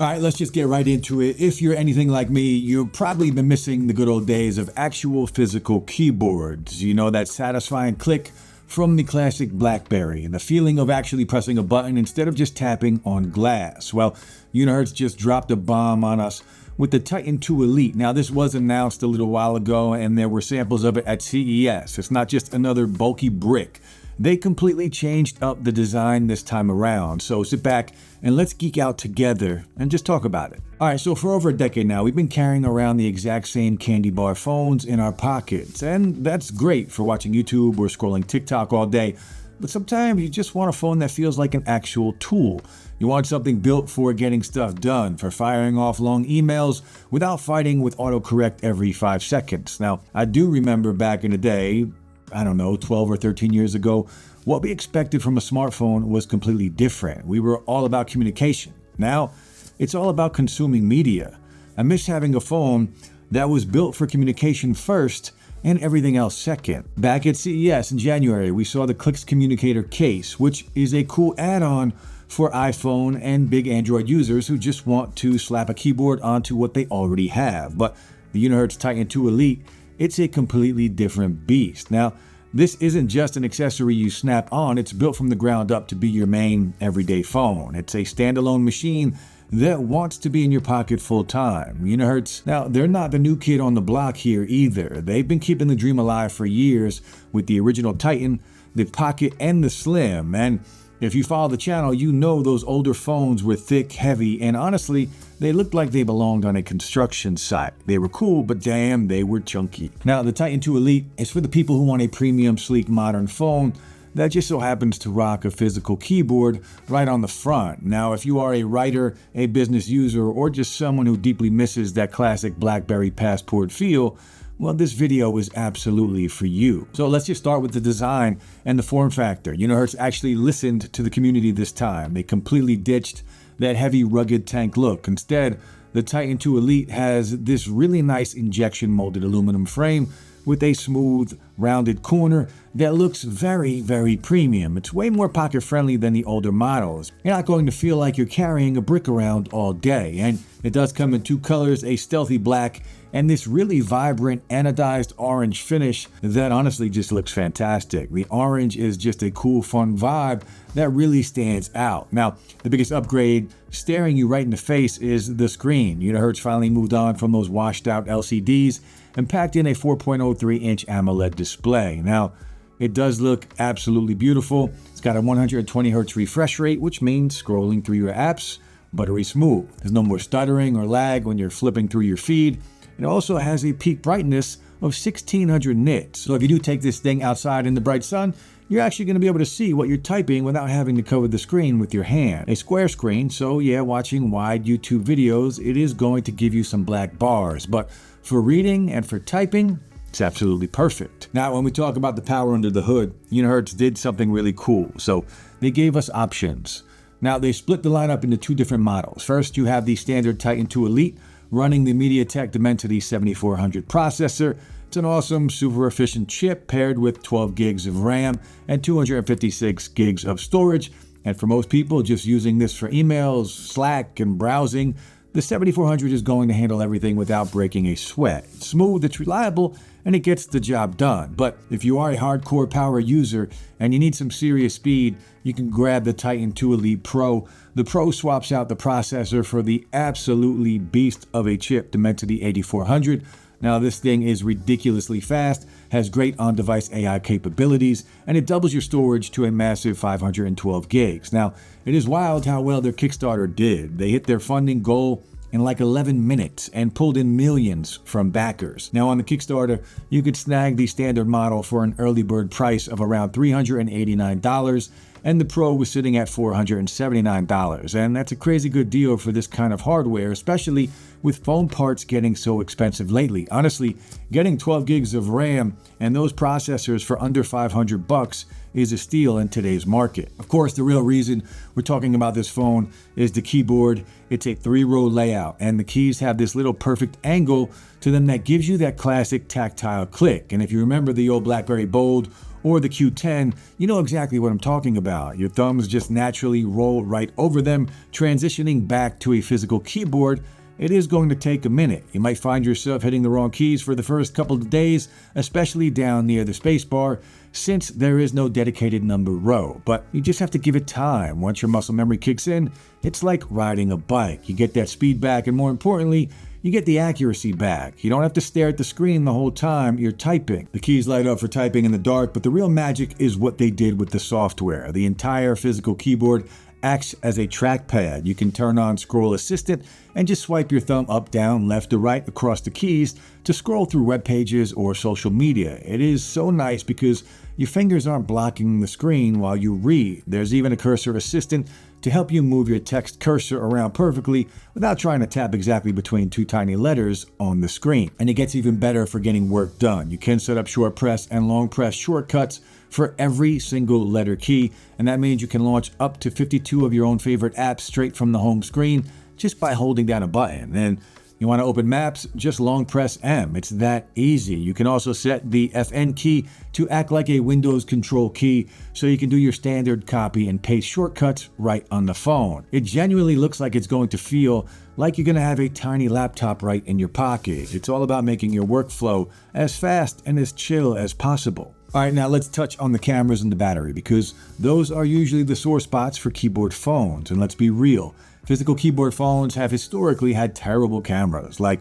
All right, let's just get right into it. If you're anything like me, you've probably been missing the good old days of actual physical keyboards. You know, that satisfying click from the classic BlackBerry and the feeling of actually pressing a button instead of just tapping on glass. Well, Unihertz just dropped a bomb on us with the Titan 2 Elite. Now, this was announced a little while ago, and there were samples of it at CES. It's not just another bulky brick. They completely changed up the design this time around. So sit back and let's geek out together and just talk about it. All right, so for over a decade now, we've been carrying around the exact same candy bar phones in our pockets. And that's great for watching YouTube or scrolling TikTok all day. But sometimes you just want a phone that feels like an actual tool. You want something built for getting stuff done, for firing off long emails without fighting with autocorrect every 5 seconds. Now, I do remember back in the day, I don't know, 12 or 13 years ago, what we expected from a smartphone was completely different. We were all about communication. Now, it's all about consuming media. I miss having a phone that was built for communication first and everything else second. Back at CES in January, we saw the Clicks Communicator case, which is a cool add-on for iPhone and big Android users who just want to slap a keyboard onto what they already have. But the Unihertz Titan 2 Elite, it's a completely different beast. Now, this isn't just an accessory you snap on, it's built from the ground up to be your main everyday phone. It's a standalone machine that wants to be in your pocket full time. Unihertz, now they're not the new kid on the block here either. They've been keeping the dream alive for years with the original Titan, the Pocket, and the Slim. And if you follow the channel, you know those older phones were thick, heavy, and honestly, they looked like they belonged on a construction site. They were cool, but damn, they were chunky. Now, the Titan 2 Elite is for the people who want a premium, sleek, modern phone that just so happens to rock a physical keyboard right on the front. Now, if you are a writer, a business user, or just someone who deeply misses that classic BlackBerry passport feel, well, this video is absolutely for you. So let's just start with the design and the form factor. Unihertz actually listened to the community this time. They completely ditched that heavy, rugged tank look. Instead, the Titan 2 Elite has this really nice injection molded aluminum frame with a smooth, rounded corner that looks very, very premium. It's way more pocket friendly than the older models. You're not going to feel like you're carrying a brick around all day. And it does come in two colors, a stealthy black and this really vibrant anodized orange finish that honestly just looks fantastic. The orange is just a cool, fun vibe that really stands out. Now, the biggest upgrade staring you right in the face is the screen. Unihertz finally moved on from those washed out LCDs and packed in a 4.03-inch AMOLED display. Now, it does look absolutely beautiful. It's got a 120 Hz refresh rate, which means scrolling through your apps, buttery smooth. There's no more stuttering or lag when you're flipping through your feed. It also has a peak brightness of 1600 nits. So if you do take this thing outside in the bright sun, you're actually going to be able to see what you're typing without having to cover the screen with your hand. A square screen, so yeah, watching wide YouTube videos, it is going to give you some black bars. But for reading and for typing, it's absolutely perfect. Now, when we talk about the power under the hood, Unihertz did something really cool. So they gave us options. Now, they split the lineup into two different models. First, you have the standard Titan 2 Elite, running the MediaTek Dimensity 7400 processor. It's an awesome, super efficient chip paired with 12 gigs of RAM and 256 gigs of storage. And for most people just using this for emails, Slack, and browsing, the 7400 is going to handle everything without breaking a sweat. It's smooth, it's reliable, and it gets the job done. But if you are a hardcore power user and you need some serious speed, you can grab the Titan 2 Elite Pro. The Pro swaps out the processor for the absolutely beast of a chip, Dimensity 8400. Now, this thing is ridiculously fast, has great on-device AI capabilities, and it doubles your storage to a massive 512 gigs. Now, it is wild how well their Kickstarter did. They hit their funding goal in like 11 minutes and pulled in millions from backers. Now, on the Kickstarter, you could snag the standard model for an early bird price of around $389, and the Pro was sitting at $479. And that's a crazy good deal for this kind of hardware, especially with phone parts getting so expensive lately. Honestly, getting 12 gigs of RAM and those processors for under $500 is a steal in today's market. Of course, the real reason we're talking about this phone is the keyboard. It's a 3-row layout, and the keys have this little perfect angle to them that gives you that classic tactile click. And if you remember the old BlackBerry Bold or the Q10, you know exactly what I'm talking about. Your thumbs just naturally roll right over them, transitioning back to a physical keyboard. It is going to take a minute. You might find yourself hitting the wrong keys for the first couple of days, especially down near the spacebar, since there is no dedicated number row. But you just have to give it time. Once your muscle memory kicks in, it's like riding a bike. You get that speed back, and more importantly, you get the accuracy back. You don't have to stare at the screen the whole time you're typing. The keys light up for typing in the dark, but the real magic is what they did with the software. The entire physical keyboard acts as a trackpad. You can turn on Scroll Assistant and just swipe your thumb up, down, left, or right across the keys to scroll through web pages or social media. It is so nice because your fingers aren't blocking the screen while you read. There's even a cursor assistant to help you move your text cursor around perfectly without trying to tap exactly between two tiny letters on the screen. And it gets even better for getting work done. You can set up short press and long press shortcuts for every single letter key, and that means you can launch up to 52 of your own favorite apps straight from the home screen just by holding down a button. And you want to open Maps, just long press M. It's that easy. You can also set the FN key to act like a Windows control key so you can do your standard copy and paste shortcuts right on the phone. It genuinely looks like it's going to feel like you're going to have a tiny laptop right in your pocket. It's all about making your workflow as fast and as chill as possible. All right, now let's touch on the cameras and the battery, because those are usually the sore spots for keyboard phones. And let's be real, physical keyboard phones have historically had terrible cameras, like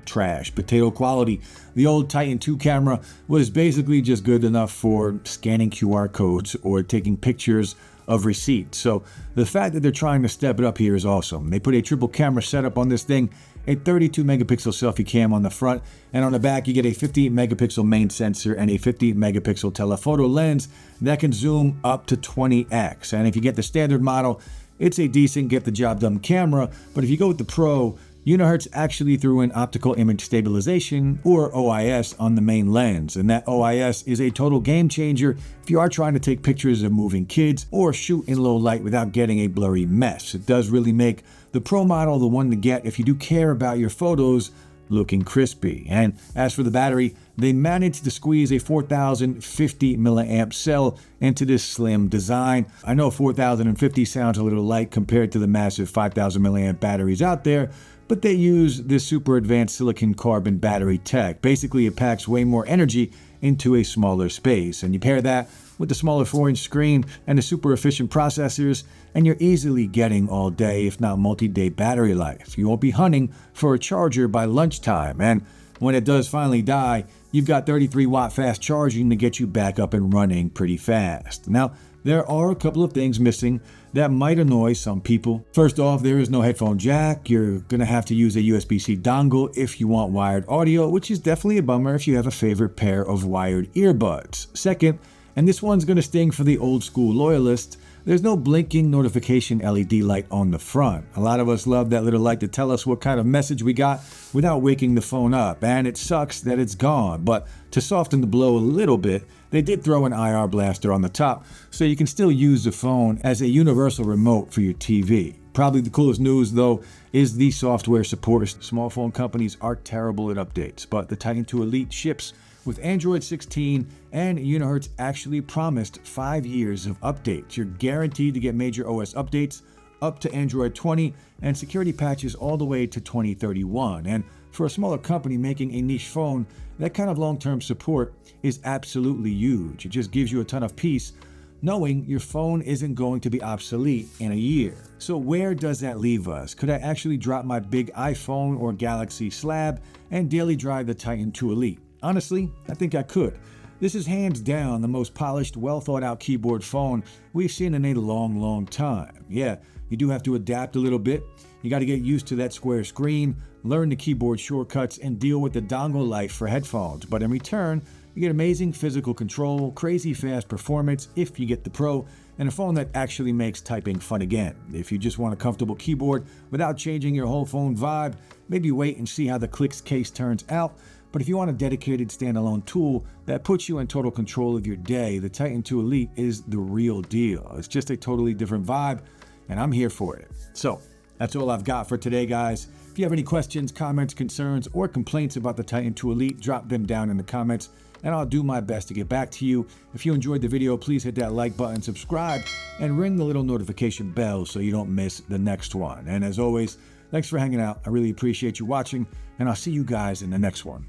trash, potato quality. The old Titan 2 camera was basically just good enough for scanning QR codes or taking pictures of receipts. So the fact that they're trying to step it up here is awesome. They put a triple camera setup on this thing, a 32 megapixel selfie cam on the front, and on the back you get a 50 megapixel main sensor and a 50 megapixel telephoto lens that can zoom up to 20x. And if you get the standard model, it's a decent get the job done camera, but if you go with the Pro, Unihertz actually threw in optical image stabilization, or OIS, on the main lens, and that OIS is a total game changer if you are trying to take pictures of moving kids or shoot in low light without getting a blurry mess. It does really make the Pro model the one to get if you do care about your photos looking crispy. And as for the battery, they managed to squeeze a 4050 milliamp cell into this slim design. I know 4050 sounds a little light compared to the massive 5000 milliamp batteries out there, but they use this super advanced silicon carbon battery tech. Basically, it packs way more energy into a smaller space, and you pair that with the smaller 4-inch screen and the super efficient processors, and you're easily getting all day, if not multi-day battery life. You won't be hunting for a charger by lunchtime, and when it does finally die, you've got 33 watt fast charging to get you back up and running pretty fast. Now, there are a couple of things missing that might annoy some people. First off, there is no headphone jack. You're gonna have to use a USB-C dongle if you want wired audio, which is definitely a bummer if you have a favorite pair of wired earbuds. Second, and this one's gonna sting for the old school loyalists, there's no blinking notification LED light on the front. A lot of us love that little light to tell us what kind of message we got without waking the phone up, and it sucks that it's gone. But to soften the blow a little bit, they did throw an IR blaster on the top, so you can still use the phone as a universal remote for your TV. Probably the coolest news, though, is the software support. Small phone companies are terrible at updates, but the Titan 2 Elite ships with Android 16, and Unihertz actually promised 5 years of updates. You're guaranteed to get major OS updates up to Android 20 and security patches all the way to 2031. And for a smaller company making a niche phone, that kind of long-term support is absolutely huge. It just gives you a ton of peace knowing your phone isn't going to be obsolete in a year. So where does that leave us? Could I actually drop my big iPhone or Galaxy slab and daily drive the Titan 2 Elite? Honestly, I think I could. This is hands down the most polished, well thought out keyboard phone we've seen in a long, long time. Yeah, you do have to adapt a little bit. You got to get used to that square screen, learn the keyboard shortcuts, and deal with the dongle life for headphones. But in return, you get amazing physical control, crazy fast performance if you get the Pro, and a phone that actually makes typing fun again. If you just want a comfortable keyboard without changing your whole phone vibe, maybe wait and see how the Clicks case turns out. But if you want a dedicated standalone tool that puts you in total control of your day, the Titan 2 Elite is the real deal. It's just a totally different vibe, and I'm here for it. So, That's all I've got for today, guys. If you have any questions, comments, concerns, or complaints about the Titan 2 Elite, drop them down in the comments, and I'll do my best to get back to you. If you enjoyed the video, please hit that like button, subscribe, and ring the little notification bell so you don't miss the next one. And as always, thanks for hanging out. I really appreciate you watching, and I'll see you guys in the next one.